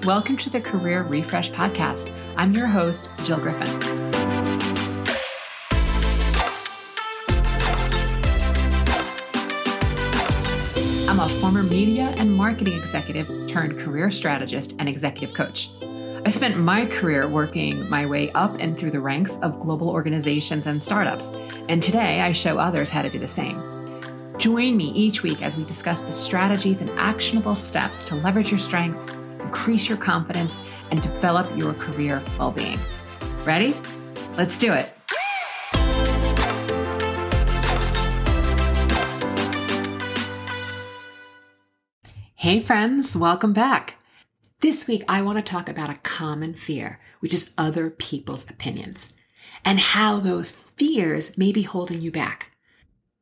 Welcome to the Career Refresh Podcast. I'm your host, Jill Griffin. I'm a former media and marketing executive turned career strategist and executive coach. I spent my career working my way up and through the ranks of global organizations and startups, and today I show others how to do the same. Join me each week as we discuss the strategies and actionable steps to leverage your strengths, increase your confidence, and develop your career well-being. Ready? Let's do it. Hey friends, welcome back. This week, I want to talk about a common fear, which is other people's opinions, and how those fears may be holding you back.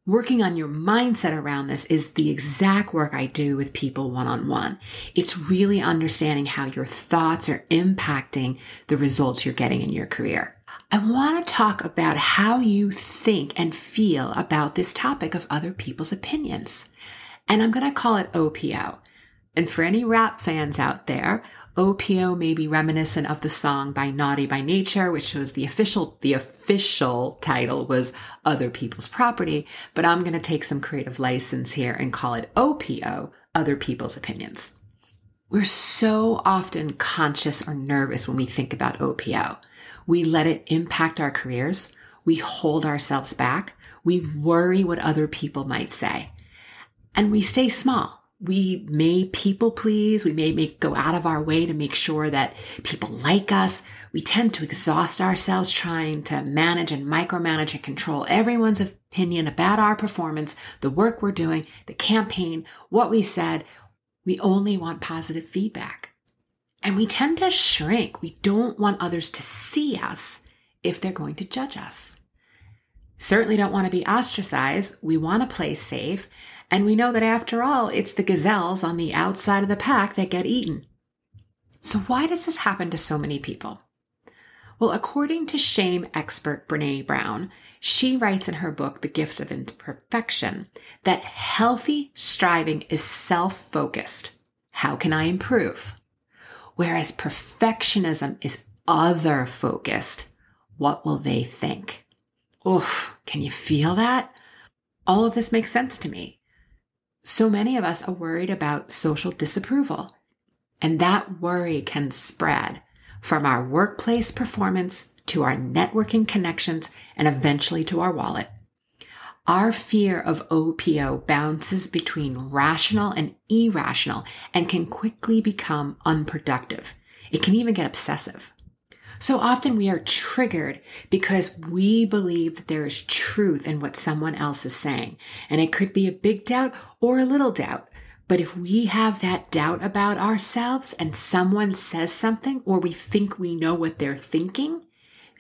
Working on your mindset around this is the exact work I do with people one-on-one. It's really understanding how your thoughts are impacting the results you're getting in your career. I want to talk about how you think and feel about this topic of other people's opinions. And I'm going to call it OPO. And for any rap fans out there, OPO may be reminiscent of the song by Naughty by Nature, which was the official title was Other People's Property, but I'm going to take some creative license here and call it OPO, Other People's Opinions. We're so often conscious or nervous when we think about OPO. We let it impact our careers. We hold ourselves back. We worry what other people might say. And we stay small. We may people please. We may go out of our way to make sure that people like us. We tend to exhaust ourselves trying to manage and micromanage and control everyone's opinion about our performance, the work we're doing, the campaign, what we said. We only want positive feedback. And we tend to shrink. We don't want others to see us if they're going to judge us. Certainly don't want to be ostracized. We want to play safe. And we know that after all, it's the gazelles on the outside of the pack that get eaten. So why does this happen to so many people? Well, according to shame expert Brené Brown, she writes in her book, The Gifts of Imperfection, that healthy striving is self-focused. How can I improve? Whereas perfectionism is other-focused. What will they think? Oof, can you feel that? All of this makes sense to me. So many of us are worried about social disapproval, and that worry can spread from our workplace performance to our networking connections and eventually to our wallet. Our fear of OPO bounces between rational and irrational and can quickly become unproductive. It can even get obsessive. So often we are triggered because we believe that there is truth in what someone else is saying. And it could be a big doubt or a little doubt. But if we have that doubt about ourselves and someone says something or we think we know what they're thinking,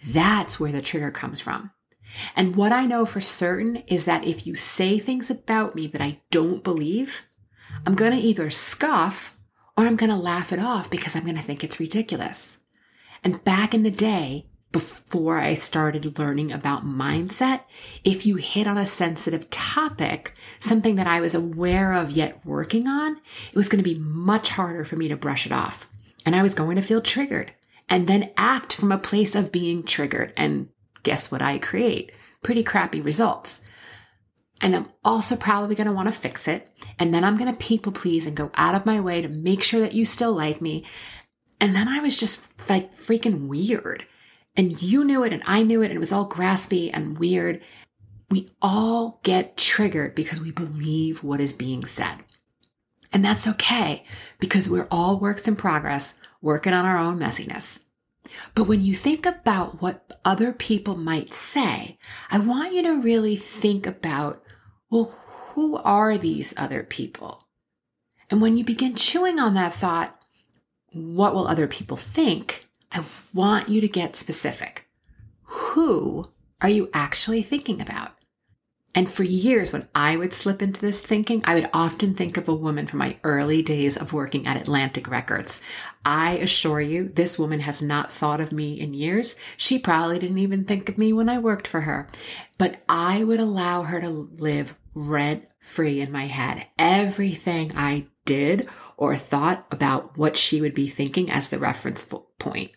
that's where the trigger comes from. And what I know for certain is that if you say things about me that I don't believe, I'm going to either scoff or I'm going to laugh it off because I'm going to think it's ridiculous. And back in the day, before I started learning about mindset, if you hit on a sensitive topic, something that I was aware of yet working on, it was going to be much harder for me to brush it off. And I was going to feel triggered and then act from a place of being triggered. And guess what I create? Pretty crappy results. And I'm also probably going to want to fix it. And then I'm going to people please and go out of my way to make sure that you still like me. And then I was just like freaking weird. And you knew it and I knew it and it was all graspy and weird. We all get triggered because we believe what is being said. And that's okay because we're all works in progress working on our own messiness. But when you think about what other people might say, I want you to really think about, well, who are these other people? And when you begin chewing on that thought, what will other people think? I want you to get specific. Who are you actually thinking about? And for years, when I would slip into this thinking, I would often think of a woman from my early days of working at Atlantic Records. I assure you, this woman has not thought of me in years. She probably didn't even think of me when I worked for her. But I would allow her to live rent-free in my head. Everything I did or thought about what she would be thinking as the reference point.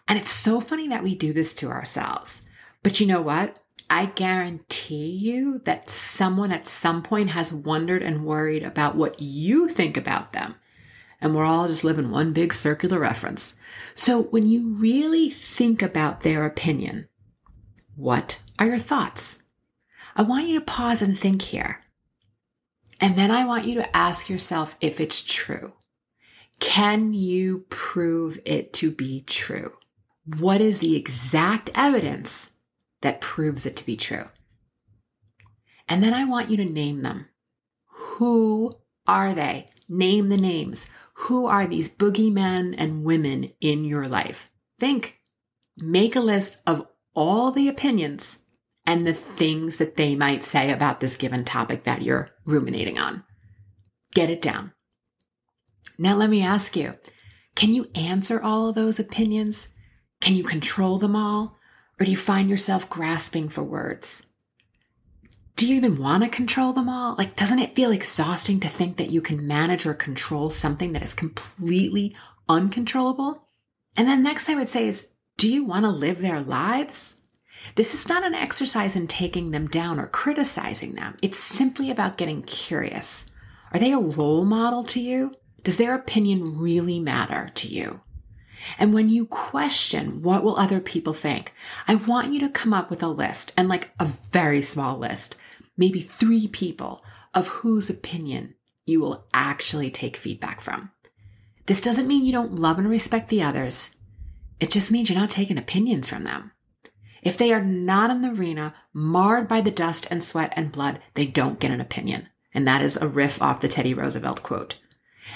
And it's so funny that we do this to ourselves. But you know what? I guarantee you that someone at some point has wondered and worried about what you think about them. And we're all just living one big circular reference. So when you really think about their opinion, what are your thoughts? I want you to pause and think here. And then I want you to ask yourself if it's true. Can you prove it to be true? What is the exact evidence that proves it to be true? And then I want you to name them. Who are they? Name the names. Who are these boogeymen and women in your life? Think. Make a list of all the opinions and the things that they might say about this given topic that you're ruminating on. Get it down. Now let me ask you, can you answer all of those opinions? Can you control them all? Or do you find yourself grasping for words? Do you even want to control them all? Like, doesn't it feel exhausting to think that you can manage or control something that is completely uncontrollable? And then next I would say is, do you want to live their lives? This is not an exercise in taking them down or criticizing them. It's simply about getting curious. Are they a role model to you? Does their opinion really matter to you? And when you question what will other people think, I want you to come up with a list, and like a very small list, maybe 3 people of whose opinion you will actually take feedback from. This doesn't mean you don't love and respect the others. It just means you're not taking opinions from them. If they are not in the arena, marred by the dust and sweat and blood, they don't get an opinion. And that is a riff off the Teddy Roosevelt quote.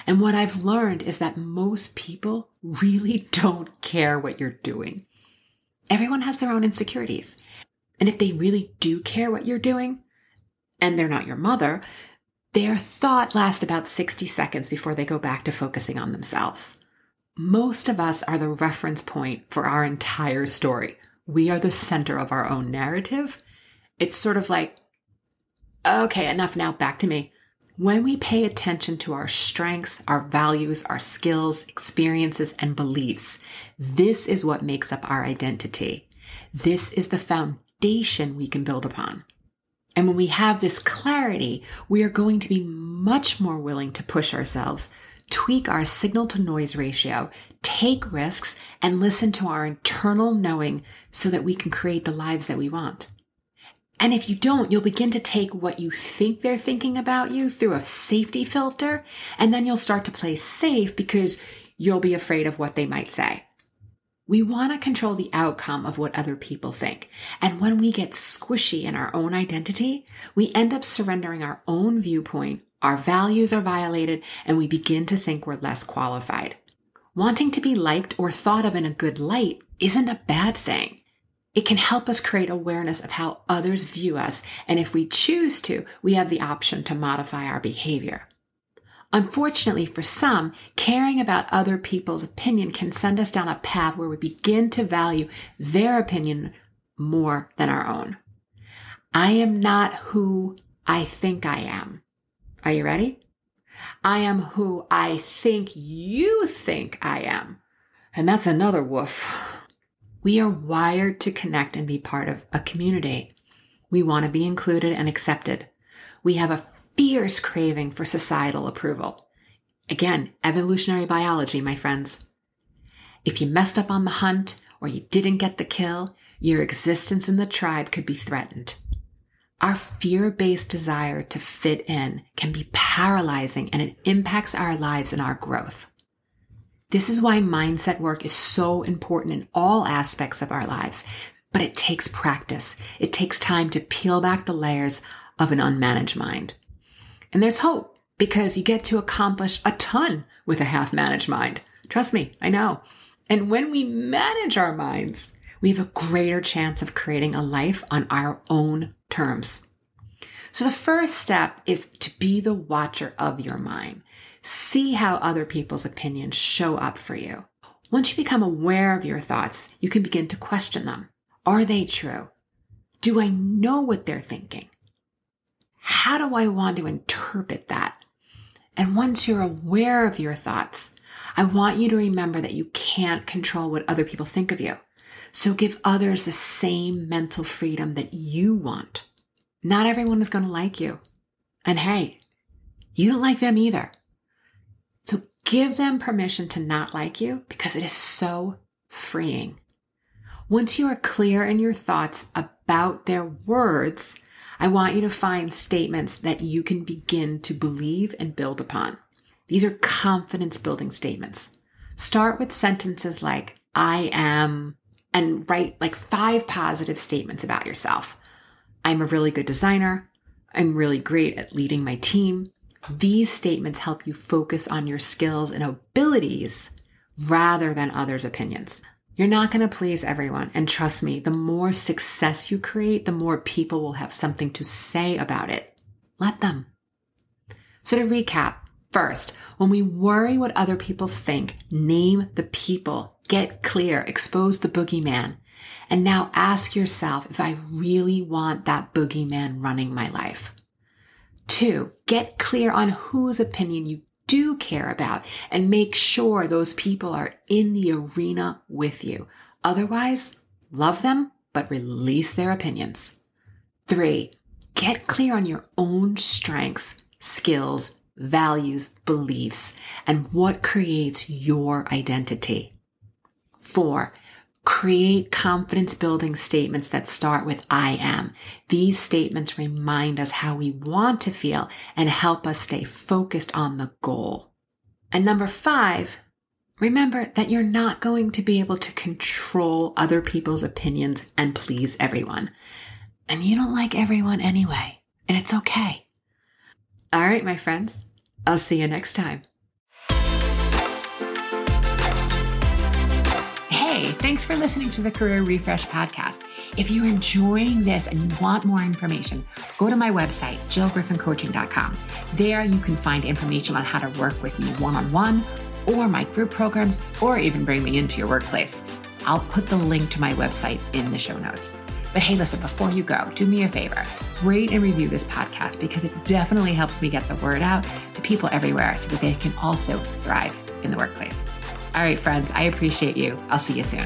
And what I've learned is that most people really don't care what you're doing. Everyone has their own insecurities. And if they really do care what you're doing, and they're not your mother, their thought lasts about 60 seconds before they go back to focusing on themselves. Most of us are the reference point for our entire story. We are the center of our own narrative. It's sort of like, okay, enough now, back to me. When we pay attention to our strengths, our values, our skills, experiences, and beliefs, this is what makes up our identity. This is the foundation we can build upon. And when we have this clarity, we are going to be much more willing to push ourselves, tweak our signal-to-noise ratio, take risks, and listen to our internal knowing so that we can create the lives that we want. And if you don't, you'll begin to take what you think they're thinking about you through a safety filter, and then you'll start to play safe because you'll be afraid of what they might say. We want to control the outcome of what other people think. And when we get squishy in our own identity, we end up surrendering our own viewpoint, our values are violated, and we begin to think we're less qualified. Wanting to be liked or thought of in a good light isn't a bad thing. It can help us create awareness of how others view us, and if we choose to, we have the option to modify our behavior. Unfortunately, for some, caring about other people's opinion can send us down a path where we begin to value their opinion more than our own. I am not who I think I am. Are you ready? I am who I think you think I am. And that's another woof. We are wired to connect and be part of a community. We want to be included and accepted. We have a fierce craving for societal approval. Again, evolutionary biology, my friends. If you messed up on the hunt or you didn't get the kill, your existence in the tribe could be threatened. Our fear-based desire to fit in can be paralyzing, and it impacts our lives and our growth. This is why mindset work is so important in all aspects of our lives, but it takes practice. It takes time to peel back the layers of an unmanaged mind. And there's hope, because you get to accomplish a ton with a half-managed mind. Trust me, I know. And when we manage our minds, we have a greater chance of creating a life on our own terms. So the first step is to be the watcher of your mind. See how other people's opinions show up for you. Once you become aware of your thoughts, you can begin to question them. Are they true? Do I know what they're thinking? how do I want to interpret that? And once you're aware of your thoughts, I want you to remember that you can't control what other people think of you. So give others the same mental freedom that you want. Not everyone is going to like you. And hey, you don't like them either. So give them permission to not like you because it is so freeing. Once you are clear in your thoughts about their words, I want you to find statements that you can begin to believe and build upon. These are confidence building statements. Start with sentences like, I am, and write like 5 positive statements about yourself. I'm a really good designer. I'm really great at leading my team. These statements help you focus on your skills and abilities rather than others' opinions. You're not going to please everyone. And trust me, the more success you create, the more people will have something to say about it. Let them. So to recap, first, when we worry what other people think, name the people, get clear, expose the boogeyman. And now ask yourself if I really want that boogeyman running my life. 2, get clear on whose opinion you do care about and make sure those people are in the arena with you. Otherwise, love them, but release their opinions. 3, get clear on your own strengths, skills, values, beliefs, and what creates your identity. 4, create confidence-building statements that start with I am. These statements remind us how we want to feel and help us stay focused on the goal. And number 5, remember that you're not going to be able to control other people's opinions and please everyone. And you don't like everyone anyway, and it's okay. All right, my friends, I'll see you next time. Hey, thanks for listening to the Career Refresh podcast. If you're enjoying this and you want more information, go to my website, jillgriffincoaching.com. There you can find information on how to work with me one-on-one or my group programs, or even bring me into your workplace. I'll put the link to my website in the show notes. But hey, listen, before you go, do me a favor, rate and review this podcast because it definitely helps me get the word out to people everywhere so that they can also thrive in the workplace. All right, friends, I appreciate you. I'll see you soon.